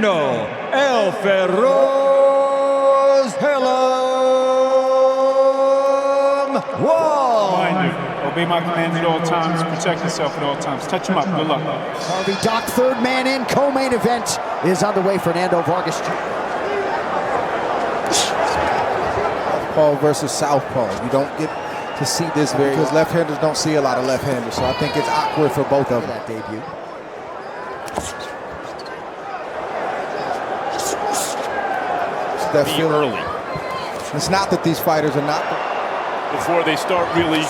Fernando El Feroz Callum Walsh. Mind you, obey my commands at all times, protect yourself at all times. Touch him up, good luck. Harvey Doc, third man in, co-main event is underway. Fernando Vargas Jr. Southpaw versus southpaw. You don't get to see this very, because left-handers don't see a lot of left-handers, so I think it's awkward for both of them. That debut. That feel early. It's not that these fighters are not before they start really.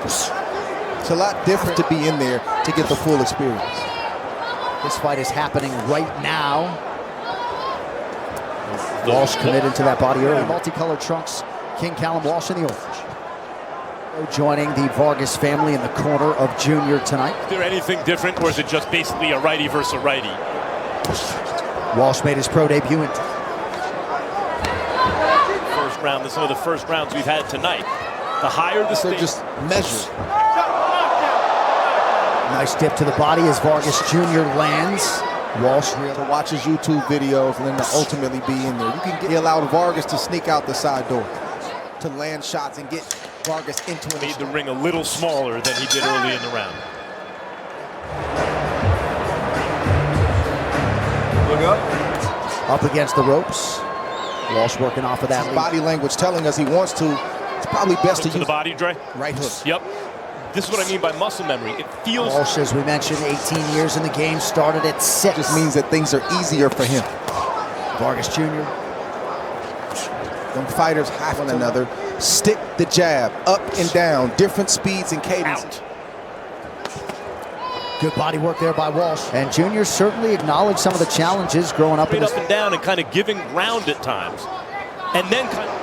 It's a lot different to be in there to get the full experience. This fight is happening right now. Walsh committed to that body early. Multicolored trunks, King Callum Walsh in the orange. Joining the Vargas family in the corner of Junior tonight. Is there anything different, or is it just basically a righty versus a righty? Walsh made his pro debut in first round. This is some of the first rounds we've had tonight. The higher the stakes. Just measure. Nice dip to the body as Vargas Jr. lands. Walsh to watch his YouTube videos and then to ultimately be in there. You can he allowed Vargas to sneak out the side door, to land shots and get Vargas into it. Made the ring a little smaller than he did early in the round. Look up. Up against the ropes. Walsh working off of that lead. Body language telling us he wants to. It's probably best to use the body, Dre. Right hook. Yep. This is what I mean by muscle memory. It feels. Walsh, as we mentioned, 18 years in the game, started at 6. Just means that things are easier for him. Vargas Jr. Them fighters have one another. Stick the jab up and down, different speeds and cadences. Good body work there by Walsh. And Junior certainly acknowledged some of the challenges growing up in up and down and kind of giving ground at times. And then kind of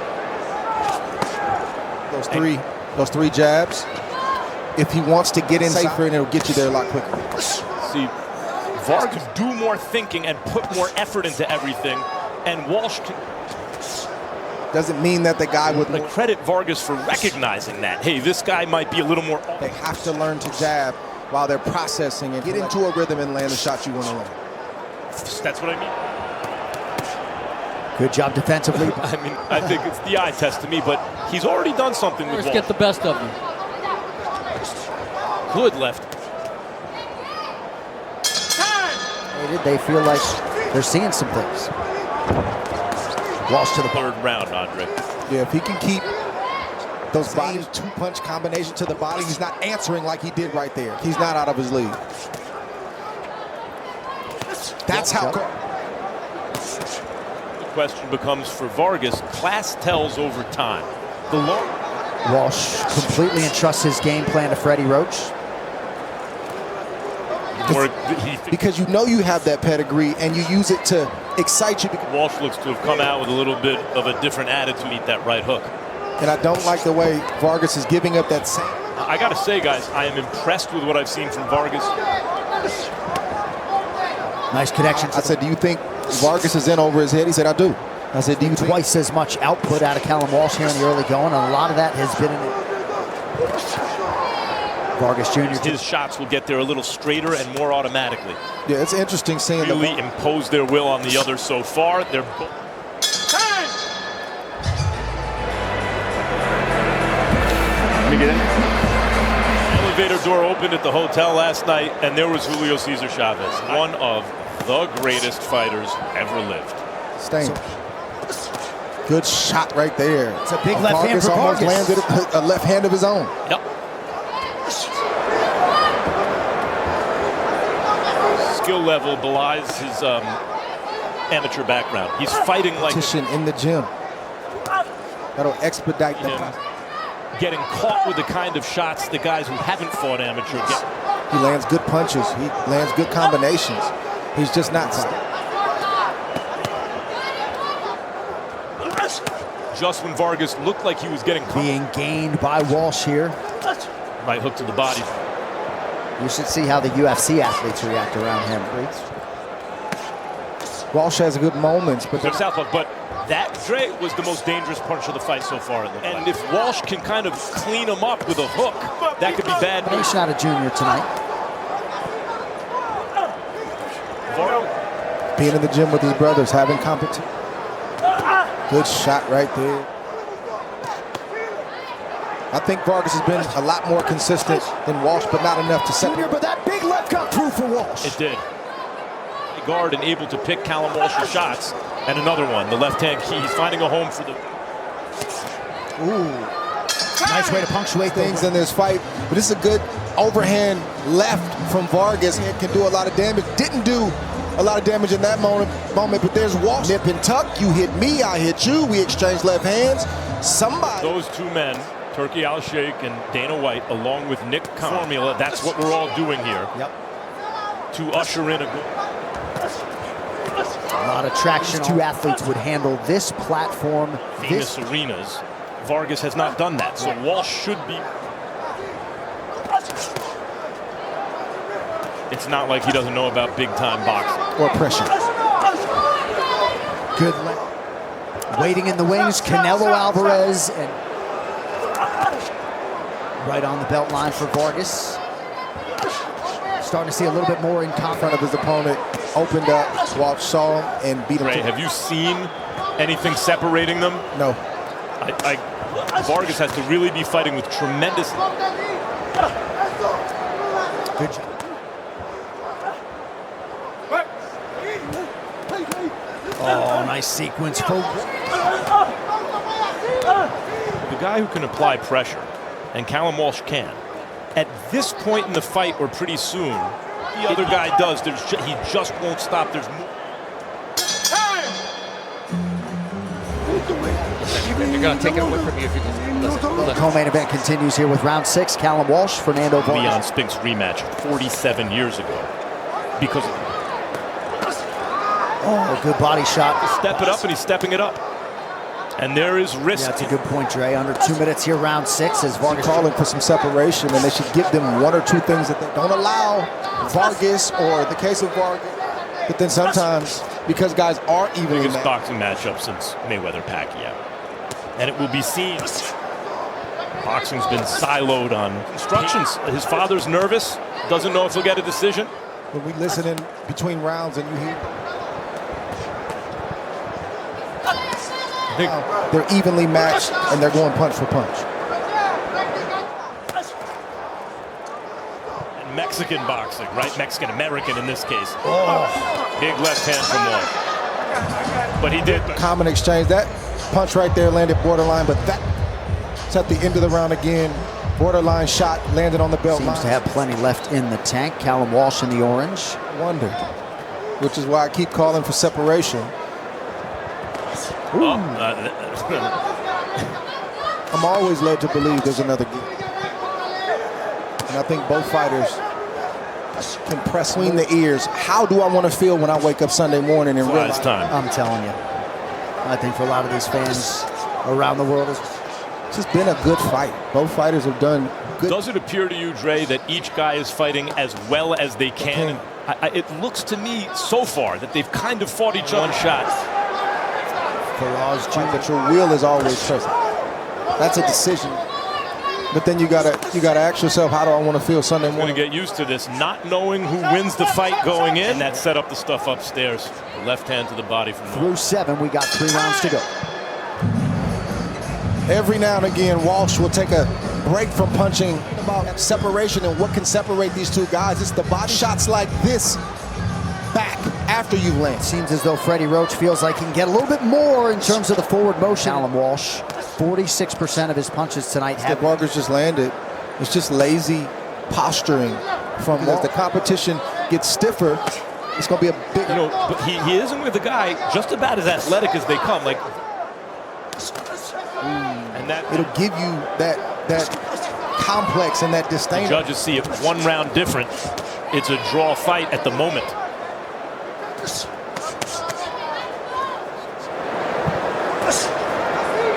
those three jabs. If he wants to get in safer, and it'll get you there a lot quicker. See, Vargas can do more thinking and put more effort into everything, and Walsh can. Doesn't mean that the guy would. I credit Vargas for recognizing that. Hey, this guy might be a little more. They have to learn to jab while they're processing and get into a rhythm and land the shots you want to land. That's what I mean. Good job defensively. I mean, I think it's the eye test to me, but he's already done something with Walsh. Get the best of him. Good left. They feel like they're seeing some things. Walsh to the third round, Andre. Yeah, if he can keep those body two-punch combination to the body, he's not answering like he did right there. He's not out of his league. That's how. The question becomes for Vargas, class tells over time. The Walsh completely entrusts his game plan to Freddie Roach. Because you know you have that pedigree and you use it to excite you. Walsh looks to have come out with a little bit of a different attitude to meet that right hook. And I don't like the way Vargas is giving up that same. I got to say, guys, I am impressed with what I've seen from Vargas. Nice connection. I said, do you think Vargas is in over his head? He said, I do. I said, do you twice as much output out of Callum Walsh here in the early going, and a lot of that has been in it. Vargas Jr. His shots will get there a little straighter and more automatically. Yeah, it's interesting seeing really impose their will on the other so far. They're Let me get in. Elevator door opened at the hotel last night, and there was Julio Cesar Chavez, one of the greatest fighters ever lived. Staying. Good shot right there. It's a big left hand for Vargas. Almost landed a left hand of his own. Yep. Skill level belies his amateur background. He's fighting like in the gym. That'll expedite the getting caught with the kind of shots the guys who haven't fought amateur get. He lands good punches. He lands good combinations. He's just not. Just when Vargas looked like he was getting caught. Being gained by Walsh here. Right hook to the body. You should see how the UFC athletes react around him. Walsh has good moments, but that, Dre, was the most dangerous punch of the fight so far. And if Walsh can kind of clean him up with a hook, that could be bad. Nice shot of Junior tonight. being in the gym with his brothers, having competition. Good shot right there. I think Vargas has been a lot more consistent than Walsh, but not enough to set. But that big left got through for Walsh. It did. Guard and able to pick Callum Walsh's shots. And another one, the left-hand key. He's finding a home for the... Ooh. Nice way to punctuate things in this fight. But this is a good overhand left from Vargas. It can do a lot of damage. Didn't do a lot of damage in that moment, but there's Walsh. Nip and tuck. You hit me, I hit you. We exchange left hands. Somebody. Those two men, Turki Al-Sheikh and Dana White, along with Nick Khan. Formula, that's what we're all doing here. Yep. To usher in a good... A lot of traction. Two athletes would handle this platform. Famous arenas. Vargas has not done that, so Walsh should be... It's not like he doesn't know about big-time boxing. Or pressure. Good. Waiting in the wings, Canelo Álvarez. And right on the belt line for Vargas. Starting to see a little bit more in front of his opponent. Opened up, Walsh saw him and beat him. Ray, have you seen anything separating them? No. Vargas has to really be fighting with tremendous... Good job. Oh, nice sequence. The guy who can apply pressure, and Callum Walsh can, at this point in the fight or pretty soon, the other guy does. He just won't stop. There's more. You're going to take it away from you if you can listen. The co-main event continues here with round 6. Callum Walsh, Fernando Vargas. Leon Spinks rematch 47 years ago. Because oh, good body shot. Step it up, and he's stepping it up. And there is risk. Yeah, that's a good point, Dre. Under 2 minutes here, round 6, as Vargas calling for some separation, and they should give them one or two things that they don't allow Vargas, or the case of Vargas. But then sometimes, because guys aren't even biggest boxing matchup since Mayweather-Pacquiao. And it will be seen. Boxing's been siloed on instructions. His father's nervous, doesn't know if he'll get a decision. When we listen in between rounds and you hear they're evenly matched and they're going punch for punch. And Mexican boxing, right? Mexican-American in this case. Oh. Big left hand from Walsh. But he did. Common exchange. That punch right there landed borderline, but that's at the end of the round again. Borderline shot landed on the belt line. Seems to have plenty left in the tank. Callum Walsh in the orange. Wondered. Which is why I keep calling for separation. I'm always led to believe there's another game. And I think both fighters can press between the ears. How do I want to feel when I wake up Sunday morning and realize time? I'm telling you. I think for a lot of these fans around the world, it's just been a good fight. Both fighters have done good. Does it appear to you, Dre, that each guy is fighting as well as they can? It looks to me so far that they've kind of fought each other. One shot. But your will is always present. That's a decision. But then you gotta ask yourself, how do I want to feel Sunday morning? Going to get used to this, not knowing who wins the fight going in. And that set up the stuff upstairs. Left hand to the body from through 7. We got 3 rounds to go. Every now and again, Walsh will take a break from punching. About separation and what can separate these two guys. It's the body shots like this back after you land. Seems as though Freddie Roach feels like he can get a little bit more in terms of the forward motion. Callum Walsh, 46% of his punches tonight have. Vargas just landed. It's just lazy posturing from Walsh. As the competition gets stiffer, it's going to be a big... but he isn't with a guy just about as athletic as they come. Like, and that it'll give you that complex and that disdain. The judges see it 1 round different. It's a draw fight at the moment.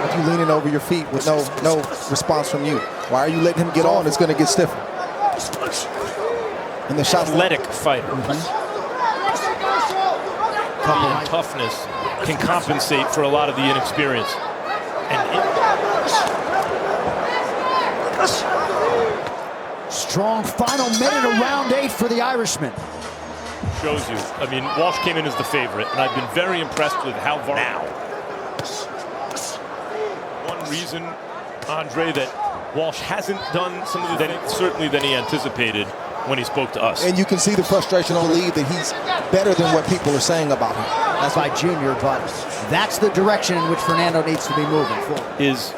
If you leaning over your feet with no response from you, why are you letting him get on? It's going to get stiffer. And the shot, athletic fighter. And toughness can compensate for a lot of the inexperience. Strong final minute of round 8 for the Irishman. Shows you. I mean, Walsh came in as the favorite, and I've been very impressed with how now. One reason, Andre, that Walsh hasn't done some of the certainly than he anticipated when he spoke to us. And you can see the frustration on the lead that he's better than what people are saying about him. That's by Junior, but that's the direction in which Fernando needs to be moving forward. Is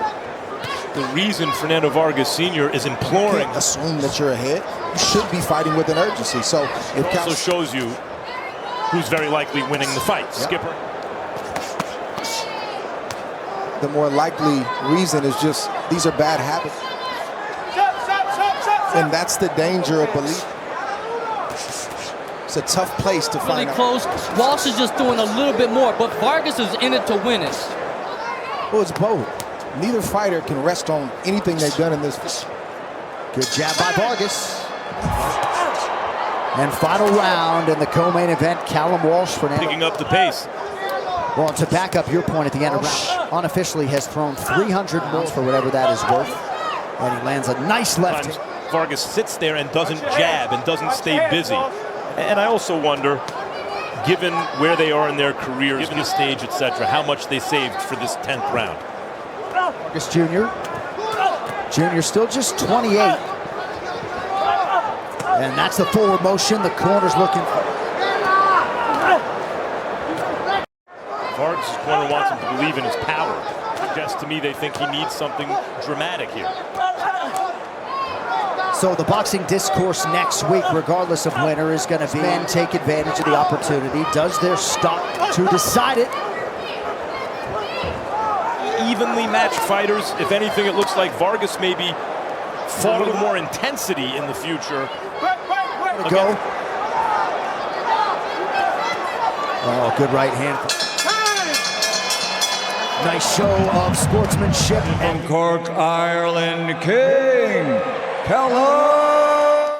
the reason Fernando Vargas Sr. is imploring. Can't assume that you're ahead. You should be fighting with an urgency. So it also shows you who's very likely winning the fight. Yep. Skipper. The more likely reason is just these are bad habits. And that's the danger of belief. It's a tough place to find out. Close. Walsh is just doing a little bit more, but Vargas is in it to win it. Well, it's both. Neither fighter can rest on anything they've done in this fight. Good jab by Vargas. And final round in the co-main event, Callum Walsh, Fernando. Picking up the pace. Well, to back up your point at the end of round, unofficially has thrown 300 more for whatever that is worth. And he lands a nice left hand. Vargas sits there and doesn't jab and doesn't stay busy. And I also wonder, given where they are in their careers, given the stage, etc., how much they saved for this 10th round. Vargas Jr. Jr. still just 28. And that's the forward motion. The corner's looking for. Vargas' corner wants him to believe in his power. Suggests to me they think he needs something dramatic here. So the boxing discourse next week, regardless of winner, is going to be men take advantage of the opportunity. Does their stock to decide it? Evenly matched fighters. If anything, it looks like Vargas maybe fought a little more intensity in the future. Go. Oh, good right hand. Nice show of sportsmanship. From Cork, Ireland, King Callum